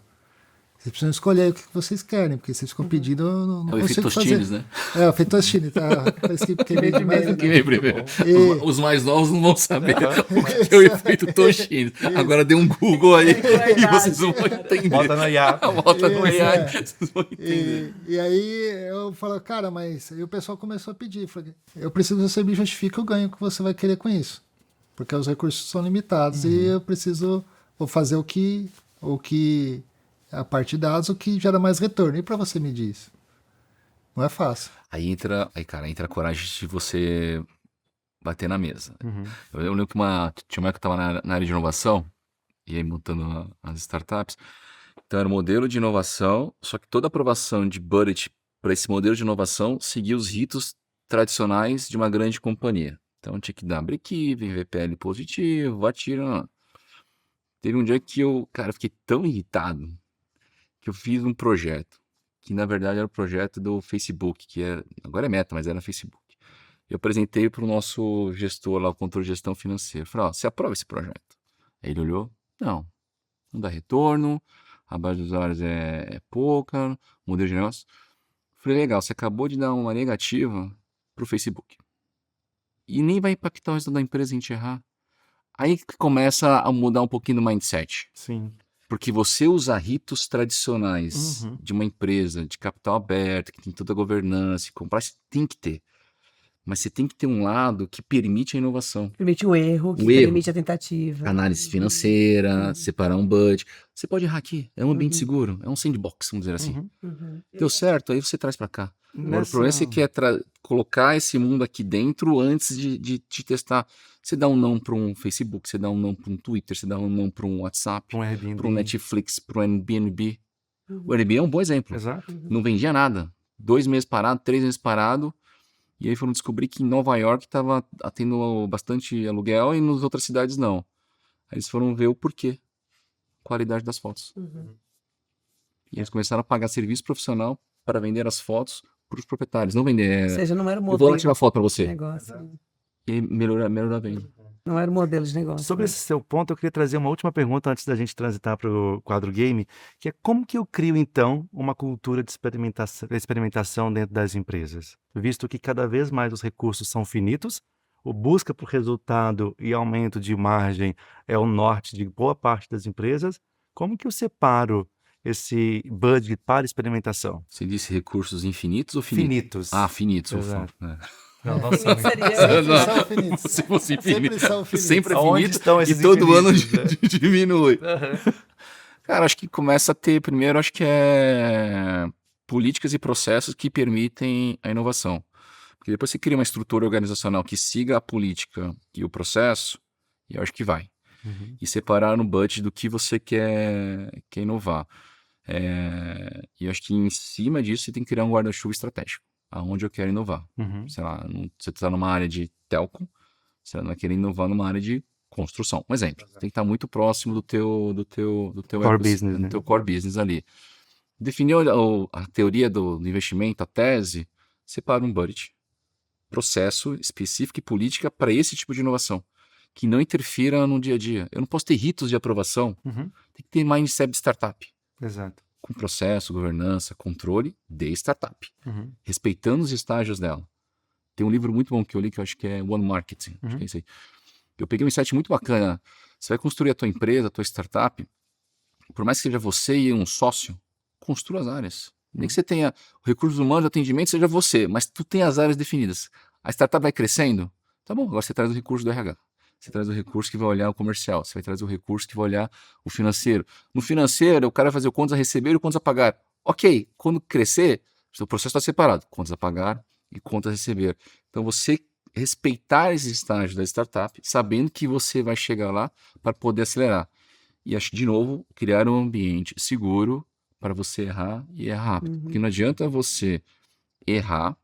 vocês precisam escolher o que vocês querem, porque vocês ficam pedindo, eu não É o efeito consigo fazer. Tostines, né? É, o efeito Tostines, tá? Parece que queimei demais. né? Que vem primeiro. E- Os mais novos não vão saber o que é o efeito Tostines. Agora dê um Google aí e vocês vão entender. Bota na IA. Volta no Isso, AI, é. vocês vão entender. E aí eu falo, cara, mas aí o pessoal começou a pedir. Falei, eu preciso que você me justifique o ganho que você vai querer com isso. Porque os recursos são limitados e eu vou fazer o que a partir de dados, o que gera mais retorno. E para você medir isso? Não é fácil. Entra a coragem de você bater na mesa. Uhum. Eu lembro que tinha uma época que eu estava na área de inovação, e aí montando as startups. Então era um modelo de inovação, só que toda aprovação de budget para esse modelo de inovação seguia os ritos tradicionais de uma grande companhia. Então tinha que dar break-even, VPL positivo, atira. Teve um dia que eu fiquei tão irritado que eu fiz um projeto, que na verdade era o projeto do Facebook, agora é Meta, mas era Facebook. Eu apresentei para o nosso gestor lá, o controle de gestão financeira. Falei, você aprova esse projeto? Aí ele olhou, não dá retorno, a base de usuários é pouca, modelo de negócio. Falei, legal, você acabou de dar uma negativa para o Facebook. E nem vai impactar o resultado da empresa a gente errar. Aí que começa a mudar um pouquinho do mindset. Sim. Porque você usa ritos tradicionais de uma empresa de capital aberto, que tem toda a governança, comprar, você tem que ter. Mas você tem que ter um lado que permite a inovação. Permite o erro, que O erro. permite a tentativa. Análise financeira, separar um budget. Você pode errar aqui, é um ambiente seguro, é um sandbox, vamos dizer assim. Deu certo, aí você traz para cá. Agora, o problema é que você quer colocar esse mundo aqui dentro antes de testar. Você dá um não para um Facebook, você dá um não para um Twitter, você dá um não para um WhatsApp, Um Airbnb. para um Netflix, para um Airbnb. O Airbnb é um bom exemplo. Exato. Não vendia nada. 2 meses parado, 3 meses parado. E aí foram descobrir que em Nova York estava tendo bastante aluguel e nas outras cidades não. Aí eles foram ver o porquê. Qualidade das fotos. E eles começaram a pagar serviço profissional para vender as fotos para os proprietários. Não vender. Ou seja, não era o Eu modelo vou lá tirar foto para de você. negócio. E aí melhora a venda. Não era o modelo de negócio. Sobre né? esse seu ponto, eu queria trazer uma última pergunta antes da gente transitar para o quadro game, que é como que eu crio, então, uma cultura de experimentação dentro das empresas? Visto que cada vez mais os recursos são finitos, o busca por resultado e aumento de margem é o norte de boa parte das empresas, como que eu separo esse budget para experimentação? Você disse recursos infinitos ou finitos? Finitos. Ah, finitos. Exato. Não, Não são. Seria- Sempre são finitos. Se fosse Sempre infinito. são finitos. Sempre é Aonde finito estão e esses todo ano infinitos, diminui. Cara, acho que começa a ter, primeiro, acho que é políticas e processos que permitem a inovação. Porque depois você cria uma estrutura organizacional que siga a política e o processo, e eu acho que vai. E separar no budget do que você quer inovar. E eu acho que em cima disso você tem que criar um guarda-chuva estratégico. aonde eu quero inovar. Uhum. Sei lá, você está numa área de telco, você não vai querer inovar numa área de construção. Um exemplo, tem que estar muito próximo do teu Core business, né? do teu core business ali. Definir a teoria do investimento, a tese, separa um budget, processo específico e política para esse tipo de inovação, que não interfira no dia a dia. Eu não posso ter ritos de aprovação, Uhum. tem que ter mindset de startup, Exato. com processo, governança, controle de startup, Uhum. respeitando os estágios dela. Tem um livro muito bom que eu li que eu acho que é One Marketing, acho que é esse aí. Eu peguei um insight muito bacana. Você vai construir a tua empresa, a tua startup, por mais que seja você e um sócio, construa as áreas. Nem que você tenha recursos humanos, atendimento, seja você, mas tu tem as áreas definidas. A startup vai crescendo, tá bom, agora você traz o recurso do RH. Você traz o recurso que vai olhar o comercial, você vai trazer o recurso que vai olhar o financeiro. No financeiro, o cara vai fazer o quantos a receber e o quantos a pagar. Ok, quando crescer, o processo está separado, contas a pagar e contas a receber. Então você respeitar esse estágio da startup, sabendo que você vai chegar lá para poder acelerar. E acho, de novo, criar um ambiente seguro para você errar e errar rápido. Porque não adianta você errar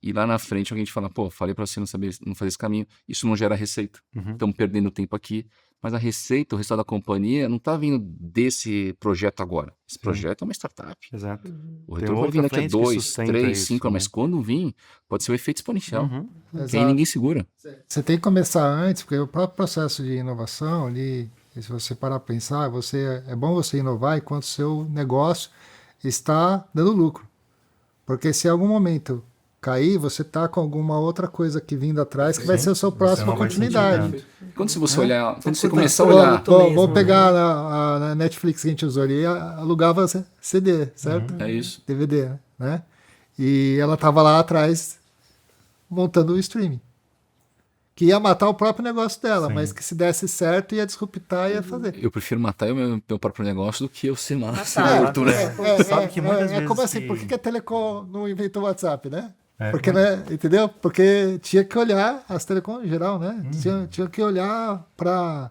e lá na frente alguém te fala, pô, falei para você não fazer esse caminho, isso não gera receita. Estamos perdendo tempo aqui. Mas a receita, o resultado da companhia não está vindo desse projeto agora. Esse projeto é uma startup. Exato. O Tem retorno pode vir outra daqui a frente que 2, sustenta 3, isso, 5 né? mas quando vir, pode ser o efeito exponencial. Uhum. Que aí Exato. ninguém segura. Você tem que começar antes, porque o próprio processo de inovação ali, se você parar para pensar, é bom você inovar enquanto o seu negócio está dando lucro. Porque se em algum momento cair, você está com alguma outra coisa que vindo atrás que vai ser a sua próxima não vai continuidade. sentir Quando você olhar, quando você Puta, começar a produto olhar, mesmo, Vou né? pegar na Netflix que a gente usou ali, alugava CD, certo? é isso. DVD, né? E ela estava lá atrás montando o streaming. Que ia matar o próprio negócio dela, Sim. mas que se desse certo ia disruptar e ia fazer. Eu prefiro matar o meu próprio negócio do que eu ser Matar, morto, né? Sabe que muitas vezes como assim? que- Por que a Telecom não inventou o WhatsApp, né? É. Porque, né, entendeu? Porque tinha que olhar, as Telecom em geral, né? Tinha que olhar para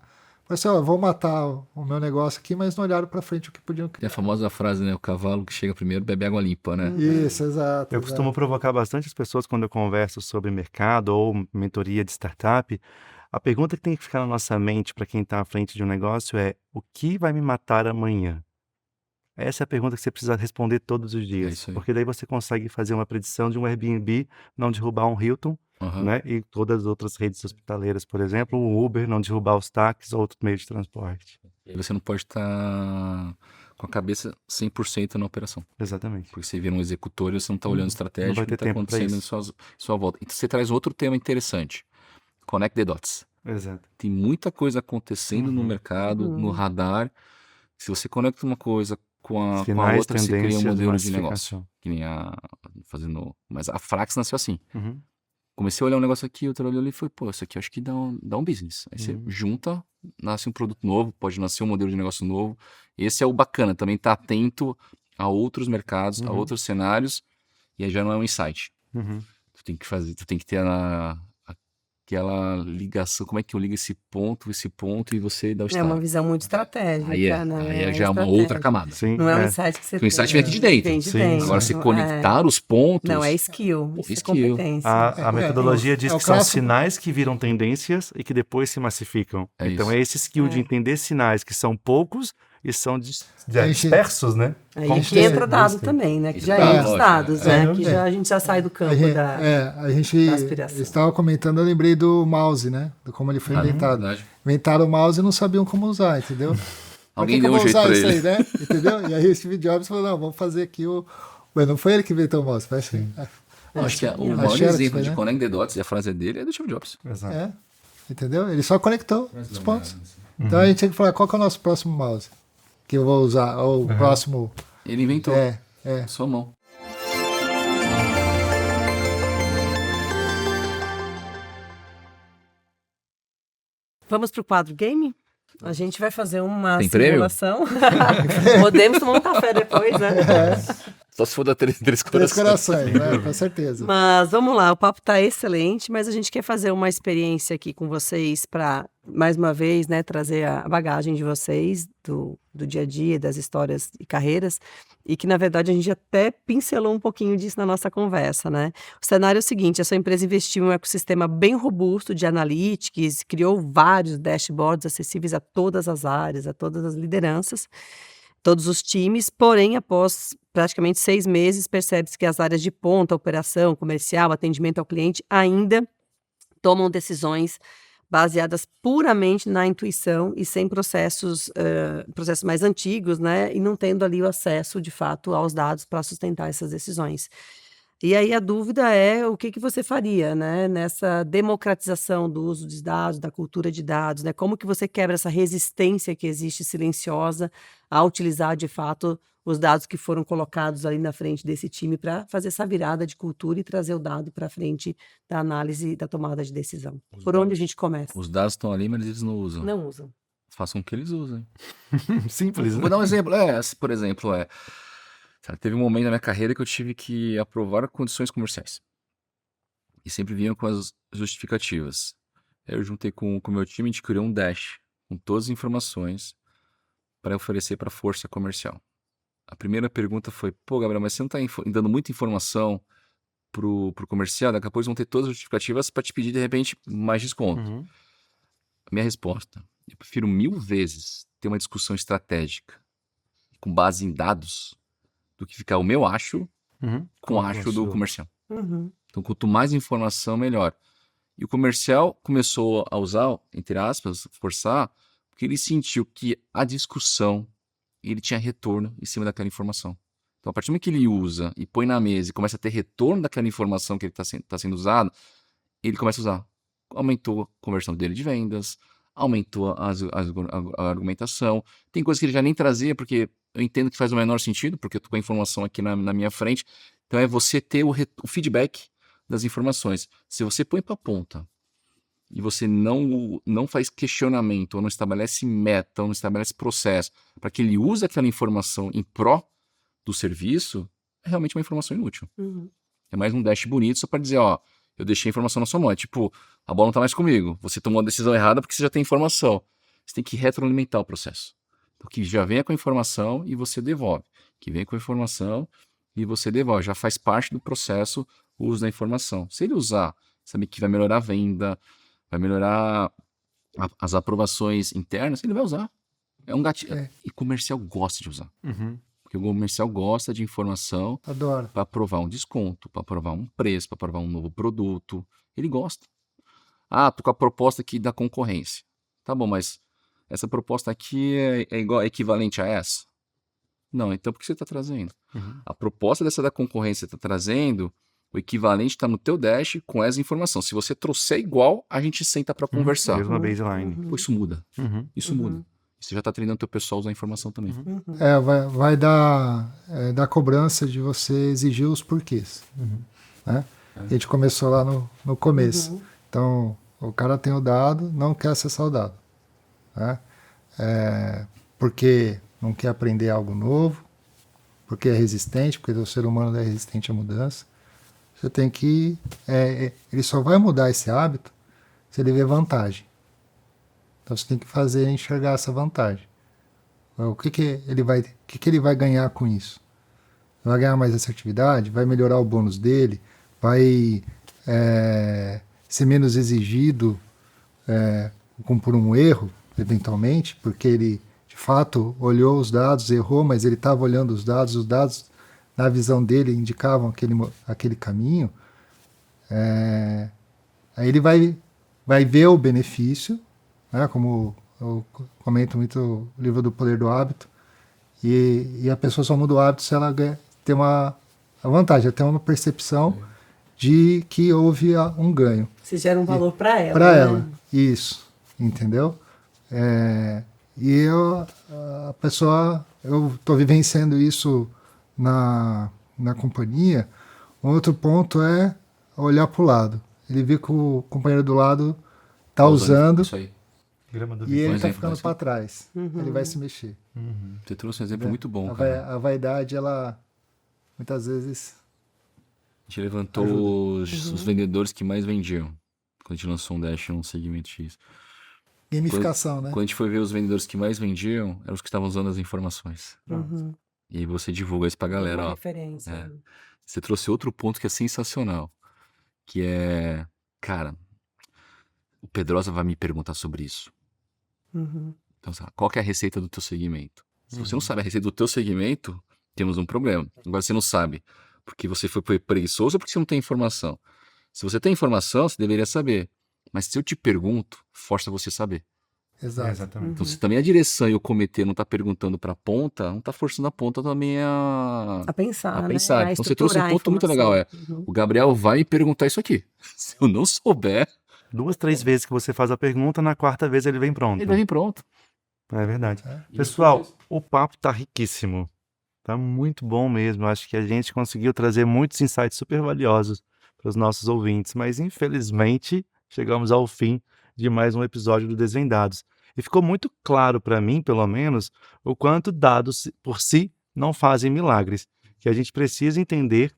assim, ó, vou matar o meu negócio aqui, mas não olharam para frente o que podiam Tem criar. a famosa frase, né? O cavalo que chega primeiro bebe água limpa, né? Isso, exato. Eu exato. costumo provocar bastante as pessoas quando eu converso sobre mercado ou mentoria de startup. A pergunta que tem que ficar na nossa mente para quem está à frente de um negócio é: o que vai me matar amanhã? Essa é a pergunta que você precisa responder todos os dias. isso aí. Porque daí você consegue fazer uma predição de um Airbnb não derrubar um Hilton, Aham. né? E todas as outras redes hospitaleiras, por exemplo, o Uber não derrubar os táxis ou outro meio de transporte. E você não pode estar com a cabeça 100% na operação. Exatamente. Porque você vira um executor e você não está olhando estratégia, Não vai o que ter está tempo pra acontecendo em isso. sua volta. Então você traz outro tema interessante. Connect the dots. Exato. Tem muita coisa acontecendo no mercado, no radar. Se você conecta uma coisa com a Sinais, outra, você cria um tendências, modelo de negócio. massificação. Que nem mas a Frax nasceu assim. Uhum. Comecei a olhar um negócio aqui, outro olhou ali e falei, pô, isso aqui eu acho que dá um business. Aí você junta, nasce um produto novo, pode nascer um modelo de negócio novo. Esse é o bacana, também tá atento a outros mercados, a outros cenários, e aí já não é um insight. Uhum. Tu tem que ter aquela ligação, como é que eu ligo esse ponto, e você dá o É estado. uma visão muito estratégica, né? Aí já é uma outra camada. Sim, Não é um é. insight que você Porque o insight vem aqui de dentro. Vem de Sim, dentro. Agora, se Não, conectar os pontos... Não, é skill. Isso é skill. competência. A metodologia diz é o que são clássico. sinais que viram tendências e que depois se massificam. É Então isso. é esse skill de entender sinais que são poucos e são A gente- dispersos, né? Aí Como que você entra dado busca. também, né? Que já É, entra os dados, né? Que é. a gente já sai do campo A gente da aspiração. estava comentando, eu lembrei do mouse, né? De como ele foi inventado. verdade. Inventaram o mouse e não sabiam como usar, entendeu? Alguém Pra deu um que eu jeito vou usar pra isso ele. aí, né? Entendeu? E aí o Steve Jobs falou, não, vamos fazer aqui o... Mas não foi ele que inventou o mouse, parece que... Acho que o Acho maior que era exemplo isso, de né? Connect the Dots, e a frase é dele, é do Steve Jobs. Exato. É, entendeu? Ele só conectou os pontos. Então a gente tem que falar, qual que é o nosso próximo mouse? Que eu vou usar, ou o próximo... Ele inventou. Sua mão. Vamos pro quadro game? A gente vai fazer uma Tem prêmio? simulação. Podemos tomar um café depois, né? Só se for da Três Três Corações. corações, né? Com certeza. Mas vamos lá, o papo tá excelente, mas a gente quer fazer uma experiência aqui com vocês para, mais uma vez, né, trazer a bagagem de vocês, do dia a dia, das histórias e carreiras, e que, na verdade, a gente até pincelou um pouquinho disso na nossa conversa, né? O cenário é o seguinte, a sua empresa investiu em um ecossistema bem robusto de analytics, criou vários dashboards acessíveis a todas as áreas, a todas as lideranças, todos os times, porém, após praticamente 6 meses, percebe-se que as áreas de ponta, operação, comercial, atendimento ao cliente, ainda tomam decisões baseadas puramente na intuição e sem processos mais antigos, né? E não tendo ali o acesso, de fato, aos dados para sustentar essas decisões. E aí a dúvida é o que você faria, né, nessa democratização do uso de dados, da cultura de dados, né? Como que você quebra essa resistência que existe silenciosa a utilizar de fato os dados que foram colocados ali na frente desse time para fazer essa virada de cultura e trazer o dado para frente da análise e da tomada de decisão. Por onde a gente começa? Os dados estão ali, mas eles não usam. Não usam. Façam o que eles usem. Simples, né? Vou dar um exemplo. Por exemplo, sabe, teve um momento na minha carreira que eu tive que aprovar condições comerciais. E sempre vinham com as justificativas. Aí eu juntei com o meu time, a gente criou um dash com todas as informações para oferecer para a força comercial. A primeira pergunta foi, pô, Gabriel, mas você não está dando muita informação pro comercial? Daqui a pouco eles vão ter todas as justificativas para te pedir, de repente, mais desconto. Uhum. A minha resposta, eu prefiro 1000 vezes ter uma discussão estratégica com base em dados do que ficar o meu acho Uhum. com o acho do comercial. Uhum. Então, quanto mais informação, melhor. E o comercial começou a usar, entre aspas, forçar, porque ele sentiu que a discussão, ele tinha retorno em cima daquela informação. Então, a partir do momento que ele usa e põe na mesa e começa a ter retorno daquela informação que ele está sendo usado, ele começa a usar. Aumentou a conversão dele de vendas, aumentou a argumentação. Tem coisas que ele já nem trazia, porque eu entendo que faz o menor sentido, porque eu estou com a informação aqui na minha frente. Então, é você ter o feedback das informações. Se você põe para a ponta e você não faz questionamento, ou não estabelece meta, ou não estabelece processo, para que ele use aquela informação em pró do serviço, é realmente uma informação inútil. Uhum. É mais um dash bonito só para dizer, ó, eu deixei a informação na sua mão. É tipo, a bola não tá mais comigo. Você tomou a decisão errada porque você já tem informação. Você tem que retroalimentar o processo. Então, que já venha com a informação e você devolve. Que venha com a informação e você devolve. Já faz parte do processo o uso da informação. Se ele usar, sabe que vai melhorar a venda, vai melhorar as aprovações internas, ele vai usar. É um gatilho. E comercial gosta de usar. Uhum. Porque o comercial gosta de informação Adoro. para aprovar um desconto, para aprovar um preço, para aprovar um novo produto. Ele gosta. Ah, tô com a proposta aqui da concorrência. Tá bom, mas essa proposta aqui é equivalente a essa? Não, então por que você está trazendo? Uhum. A proposta dessa da concorrência está trazendo, o equivalente está no teu dash com essa informação. Se você trouxer igual, a gente senta para conversar. Mesma baseline. Pô, isso muda. Uhum. Isso muda. Você já está treinando teu pessoal a usar a informação também. Vai dar da cobrança de você exigir os porquês. Né? A gente começou lá no começo. Então, o cara tem o dado, não quer acessar o dado. Né? Porque não quer aprender algo novo, porque é resistente, porque o ser humano é resistente à mudança. Você tem que... ele só vai mudar esse hábito se ele ver vantagem. Então você tem que fazer enxergar essa vantagem. O que ele vai ganhar com isso? Vai ganhar mais assertividade? Vai melhorar o bônus dele? Vai ser menos exigido por um erro, eventualmente? Porque ele, de fato, olhou os dados, errou, mas ele estava olhando os dados na visão dele, indicavam aquele caminho. Aí ele vai ver o benefício, né, como eu comento muito o livro do Poder do Hábito, e a pessoa só muda o hábito se ela tem a vantagem, até uma percepção de que houve um ganho. Você gera um valor para ela. Para né? ela, isso, entendeu? E a pessoa, eu estou vivenciando isso na companhia. Um outro ponto é olhar para o lado. Ele vê que o companheiro do lado está usando. Isso aí. E ele está exemplo, ficando mas- para trás. Ele vai se mexer. Você trouxe um exemplo muito bom, A cara. vaidade, ela muitas vezes A gente levantou os vendedores que mais vendiam. Quando a gente lançou um Dash num segmento X. gamificação, né? Quando a gente foi ver os vendedores que mais vendiam, eram os que estavam usando as informações. Uhum. E aí você divulga isso pra galera, Uma ó. referência. É. Você trouxe outro ponto que é sensacional. Que é, cara, o Pedrosa vai me perguntar sobre isso. Uhum. Então, sabe, qual que é a receita do teu segmento? Se você não sabe a receita do teu segmento, temos um problema. Agora você não sabe porque você foi preguiçoso ou porque você não tem informação. Se você tem informação, você deveria saber. Mas se eu te pergunto, força você saber. Exato. Exatamente. Então, se também a direção e o comitê não tá perguntando pra ponta, não tá forçando a ponta também A pensar, a né? pensar. A Então você trouxe um estruturar a ponto muito legal, informação. o Gabriel vai me perguntar isso aqui. Se eu não souber, 2, 3 vezes que você faz a pergunta, na quarta vez ele vem pronto. ele vai vir pronto. É verdade. Isso Pessoal, mesmo. o papo tá riquíssimo. Tá muito bom mesmo. Acho que a gente conseguiu trazer muitos insights super valiosos para os nossos ouvintes, mas infelizmente chegamos ao fim de mais um episódio do Desvendados. E ficou muito claro para mim, pelo menos, o quanto dados por si não fazem milagres, que a gente precisa entender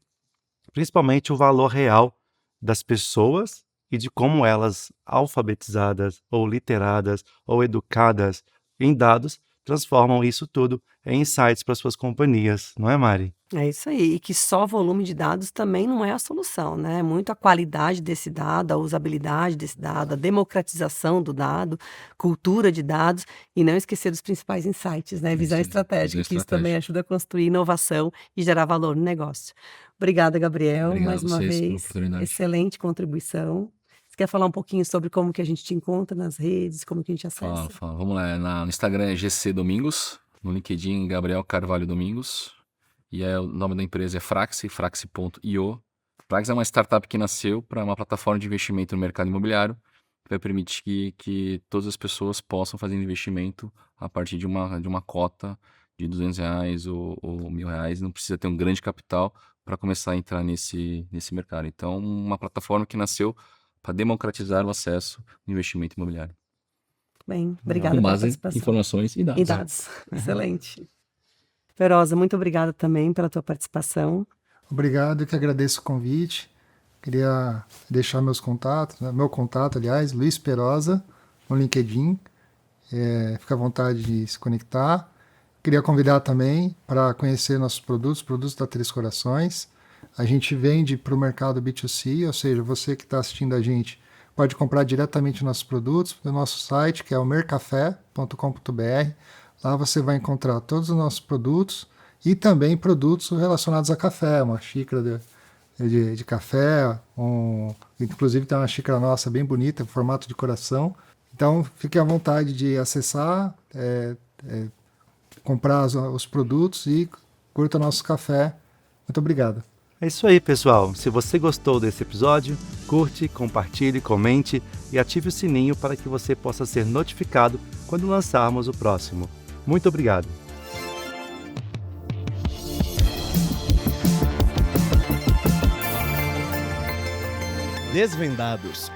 principalmente o valor real das pessoas e de como elas, alfabetizadas ou literadas ou educadas em dados, transformam isso tudo em insights para suas companhias, não é, Mari? É isso aí. E que só volume de dados também não é a solução, né? Muito a qualidade desse dado, a usabilidade desse dado, a democratização do dado, cultura de dados e não esquecer dos principais insights, né? Visão Isso, estratégica, visão que isso também estratégica. ajuda a construir inovação e gerar valor no negócio. Obrigada, Gabriel, Obrigado mais a uma vocês pela vez. oportunidade. Excelente contribuição. Você quer falar um pouquinho sobre como que a gente te encontra nas redes, como que a gente acessa? Fala. Vamos lá. No Instagram é GC Domingos. No LinkedIn, Gabriel Carvalho Domingos. E o nome da empresa é Fraxi, fraxi.io. Fraxi é uma startup que nasceu para uma plataforma de investimento no mercado imobiliário que vai permitir que todas as pessoas possam fazer investimento a partir de uma cota de R$200 ou R$1.000. Não precisa ter um grande capital para começar a entrar nesse mercado. Então, uma plataforma que nasceu para democratizar o acesso no investimento imobiliário. Bem, obrigada Com pela base em participação. informações e dados. E dados. Excelente. Feroza, muito obrigada também pela tua participação. Obrigado, eu que agradeço o convite. Queria deixar meus contatos, né? Meu contato, aliás, Luiz Perosa, no LinkedIn. Fica à vontade de se conectar. Queria convidar também para conhecer nossos produtos da Três Corações. A gente vende para o mercado B2C, ou seja, você que está assistindo a gente pode comprar diretamente nossos produtos no nosso site, que é o mercafé.com.br. Lá você vai encontrar todos os nossos produtos e também produtos relacionados a café, uma xícara de café, inclusive tem uma xícara nossa bem bonita, formato de coração. Então, fique à vontade de acessar, comprar os produtos e curta nosso café. Muito obrigado. É isso aí, pessoal. Se você gostou desse episódio, curte, compartilhe, comente e ative o sininho para que você possa ser notificado quando lançarmos o próximo. Muito obrigado. Desvendados,